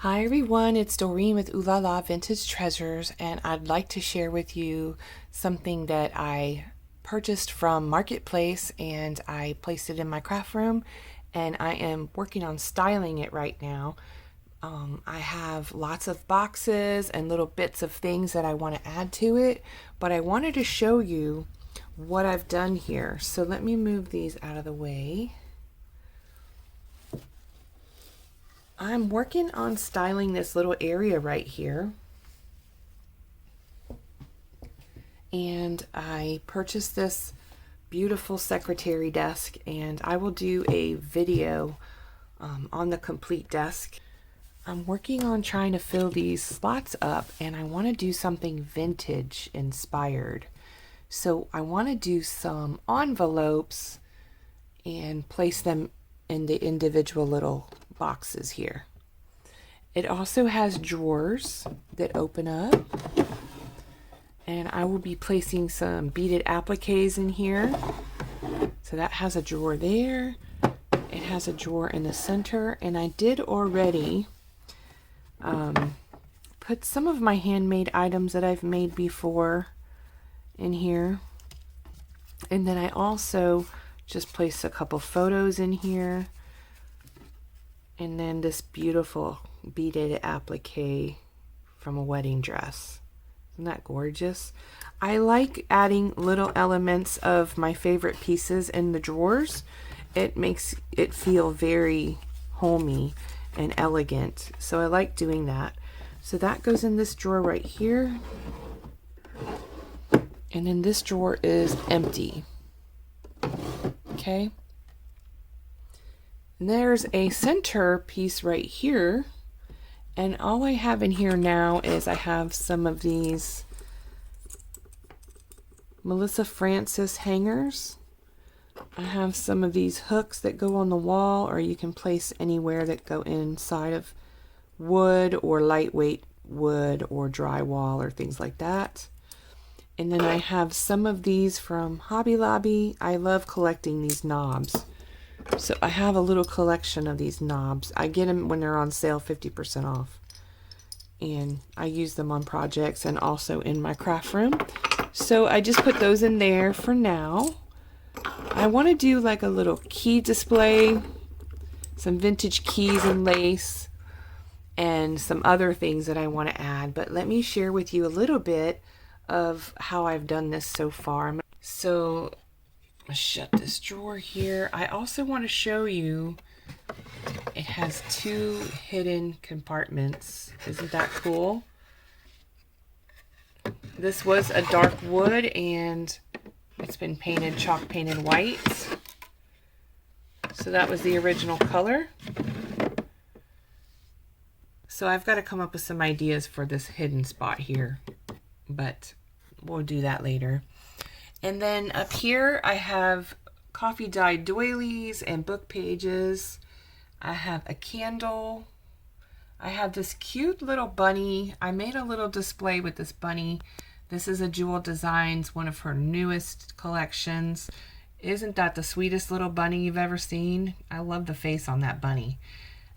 Hi everyone, it's Doreen with Ooh La La Vintage Treasures, and I'd like to share with you something that I purchased from Marketplace and I placed it in my craft room, and I am working on styling it right now. I have lots of boxes and little bits of things that I want to add to it, but I wanted to show you what I've done here. So let me move these out of the way. I'm working on styling this little area right here. And I purchased this beautiful secretary desk, and I will do a video on the complete desk. I'm working on trying to fill these slots up, and I want to do something vintage inspired. So I want to do some envelopes and place them in the individual little boxes here. It also has drawers that open up, and I will be placing some beaded appliques in here. So that has a drawer there. It has a drawer in the center, and I did already put some of my handmade items that I've made before in here. And then I also just placed a couple photos in here. And then this beautiful beaded applique from a wedding dress. Isn't that gorgeous? I like adding little elements of my favorite pieces in the drawers. It makes it feel very homey and elegant. So I like doing that. So that goes in this drawer right here. And then this drawer is empty. Okay. And there's a center piece right here, and all I have in here now is I have some of these Melissa Francis hangers. I have some of these hooks that go on the wall, or you can place anywhere, that go inside of wood or lightweight wood or drywall or things like that. And then I have some of these from Hobby Lobby. I love collecting these knobs. So I have a little collection of these knobs. I get them when they're on sale, 50% off. And I use them on projects and also in my craft room. So I just put those in there for now. I want to do like a little key display, some vintage keys and lace, and some other things that I want to add. But let me share with you a little bit of how I've done this so far. So shut this drawer here. I also want to show you, it has two hidden compartments. Isn't that cool? This was a dark wood, and it's been painted, chalk painted white. So that was the original color. So I've got to come up with some ideas for this hidden spot here, but we'll do that later. And then up here I have coffee dyed doilies and book pages. I have a candle. I have this cute little bunny. I made a little display with this bunny. This is a Jewel Designs, one of her newest collections. Isn't that the sweetest little bunny you've ever seen? I love the face on that bunny.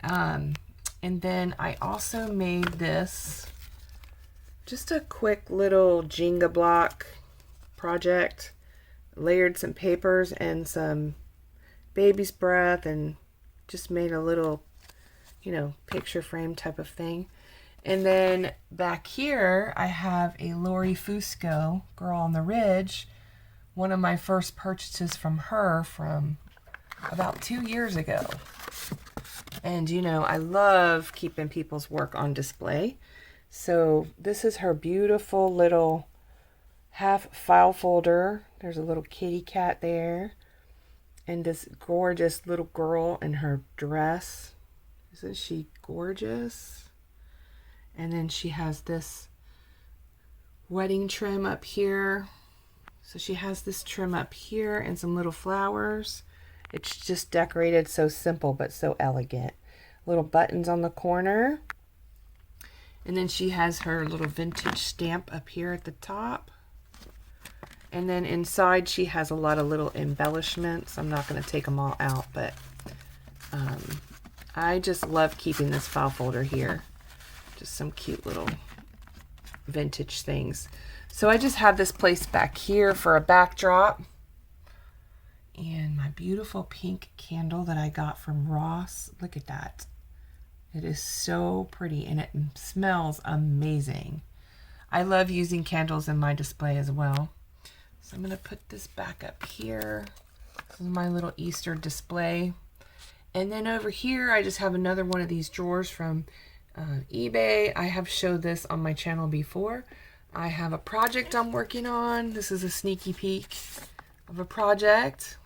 And then I also made this, just a quick little Jenga block project. Layered some papers and some baby's breath, and just made a little, picture frame type of thing. And then back here I have a Lori Fusco, Girl on the Ridge, one of my first purchases from her from about 2 years ago. And I love keeping people's work on display. So this is her beautiful little half file folder. There's a little kitty cat there, and this gorgeous little girl in her dress. Isn't she gorgeous? And then she has this wedding trim up here. So she has this trim up here and some little flowers. It's just decorated so simple but so elegant. Little buttons on the corner. And then she has her little vintage stamp up here at the top. And then inside she has a lot of little embellishments. I'm not going to take them all out, but I just love keeping this file folder here. Just some cute little vintage things. So I just have this placed back here for a backdrop. And my beautiful pink candle that I got from Ross. Look at that. It is so pretty and it smells amazing. I love using candles in my display as well. So I'm going to put this back up here. This is my little Easter display. And then over here, I just have another one of these drawers from eBay. I have showed this on my channel before. I have a project I'm working on. This is a sneaky peek of a project.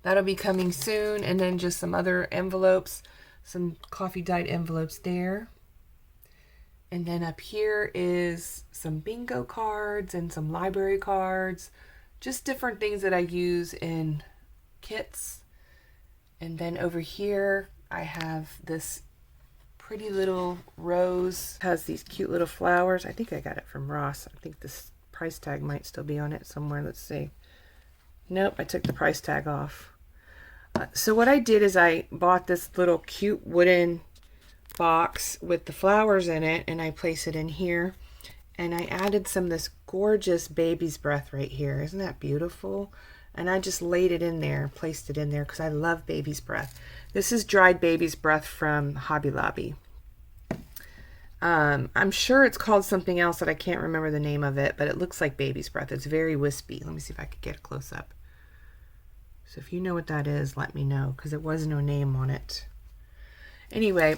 That'll be coming soon. And then just some other envelopes, some coffee dyed envelopes there. And then up here is some bingo cards and some library cards. Just different things that I use in kits. And then over here, I have this pretty little rose. It has these cute little flowers. I think I got it from Ross. I think this price tag might still be on it somewhere. Let's see. Nope, I took the price tag off. So what I did is I bought this little cute wooden box with the flowers in it, and I place it in here. And I added some of this gorgeous baby's breath right here. Isn't that beautiful? And I just laid it in there, placed it in there because I love baby's breath. This is dried baby's breath from Hobby Lobby. I'm sure it's called something else that I can't remember the name of it, but it looks like baby's breath. It's very wispy. Let me see if I could get a close up. So if you know what that is, let me know because there was no name on it. Anyway,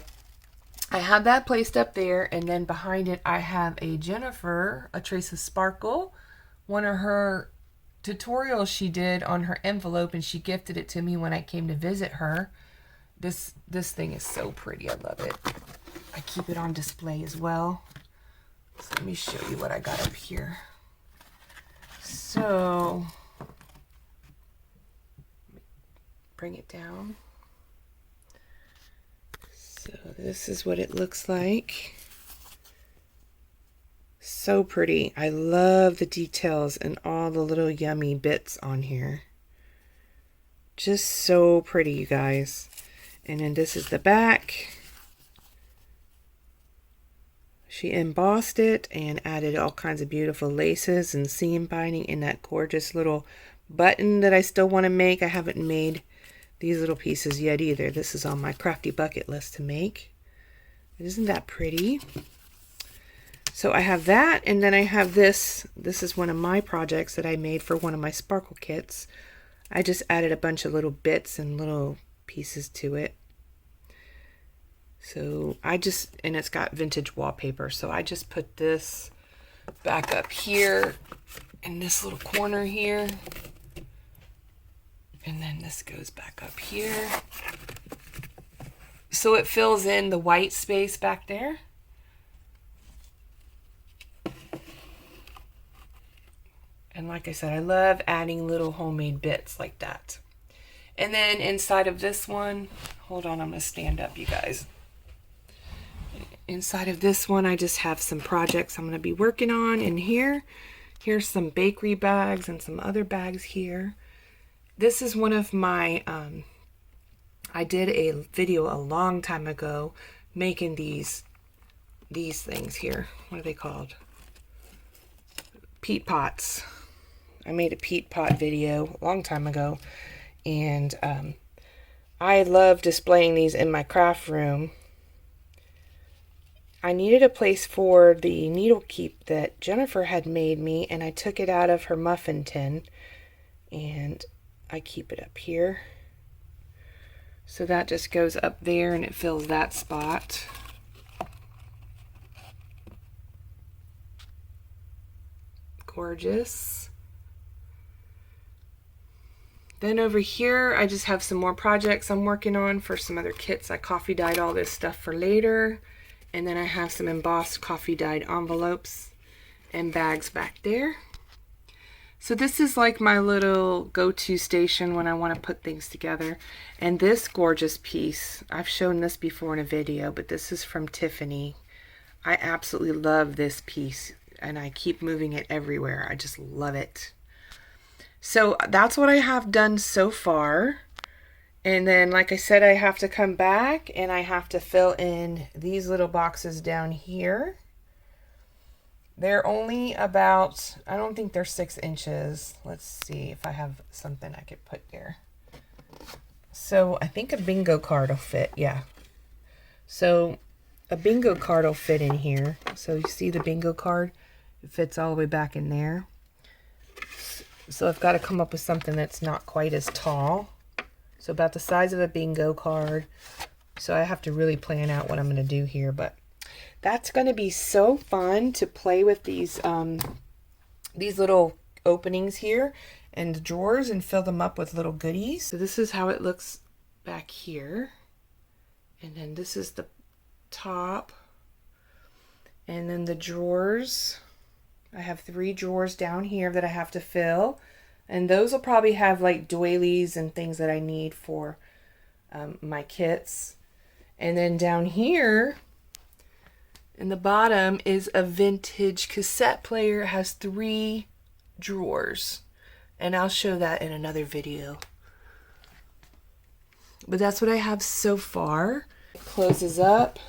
I have that placed up there, and then behind it I have a Jennifer, a Trace of Sparkle, one of her tutorials she did on her envelope, and she gifted it to me when I came to visit her. This thing is so pretty. I love it. I keep it on display as well. So let me show you what I got up here. So bring it down. So this is what it looks like. So pretty. I love the details and all the little yummy bits on here. Just so pretty, you guys. And then this is the back. She embossed it and added all kinds of beautiful laces and seam binding in that gorgeous little button that I still want to make. I haven't made these little pieces yet either. This is on my crafty bucket list to make. Isn't that pretty? So I have that, and then I have this. This is one of my projects that I made for one of my sparkle kits. I just added a bunch of little bits and little pieces to it. So and it's got vintage wallpaper. So I just put this back up here in this little corner here. And then this goes back up here. So it fills in the white space back there. And like I said, I love adding little homemade bits like that. And then inside of this one, hold on, I'm going to stand up, you guys. Inside of this one, I just have some projects I'm going to be working on in here. Here's some bakery bags and some other bags here. This is one of my, I did a video a long time ago making these things here. What are they called? Peat pots. I made a peat pot video a long time ago, and I love displaying these in my craft room. I needed a place for the needle keep that Jennifer had made me, and I took it out of her muffin tin, and I keep it up here. So that just goes up there and it fills that spot. Gorgeous. Then over here, I just have some more projects I'm working on for some other kits. I coffee dyed all this stuff for later. And then I have some embossed coffee dyed envelopes and bags back there. So this is like my little go-to station when I want to put things together. And this gorgeous piece, I've shown this before in a video, but this is from Tiffany. I absolutely love this piece, and I keep moving it everywhere. I just love it. So that's what I have done so far. And then, like I said, I have to come back and I have to fill in these little boxes down here. They're only about, I don't think they're 6 inches. Let's see if I have something I could put there. So I think a bingo card will fit, yeah. So a bingo card will fit in here. So you see the bingo card? It fits all the way back in there. So I've got to come up with something that's not quite as tall. So about the size of a bingo card. So I have to really plan out what I'm going to do here. But that's going to be so fun to play with these little openings here and drawers and fill them up with little goodies. So this is how it looks back here. And then this is the top. And then the drawers. I have 3 drawers down here that I have to fill. And those will probably have like doilies and things that I need for my kits. And then down here in the bottom is a vintage cassette player. It has 3 drawers. And I'll show that in another video. But that's what I have so far. It closes up.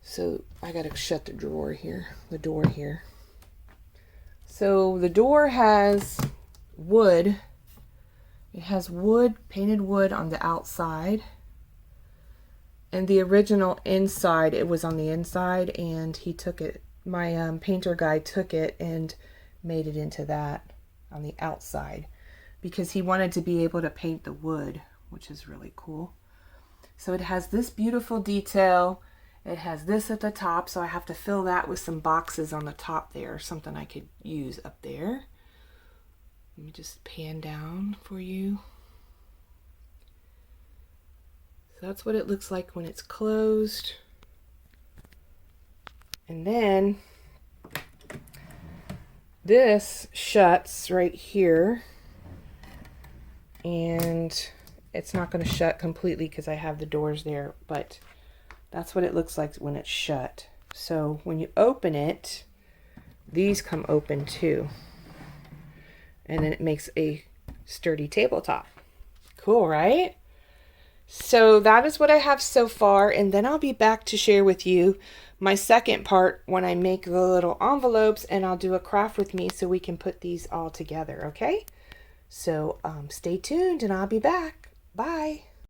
So I gotta shut the door here. So the door has wood. It has wood, painted wood on the outside. And the original inside, it was on the inside, and he took it, my painter guy took it and made it into that on the outside because he wanted to be able to paint the wood, which is really cool. So it has this beautiful detail. It has this at the top, so I have to fill that with some boxes on the top there, something I could use up there. Let me just pan down for you. So that's what it looks like when it's closed. And then this shuts right here. And it's not going to shut completely because I have the doors there, but that's what it looks like when it's shut. So when you open it, these come open too. And then it makes a sturdy tabletop. Cool, right? So that is what I have so far. And then I'll be back to share with you my second part when I make the little envelopes, and I'll do a craft with me so we can put these all together, okay? So stay tuned and I'll be back. Bye.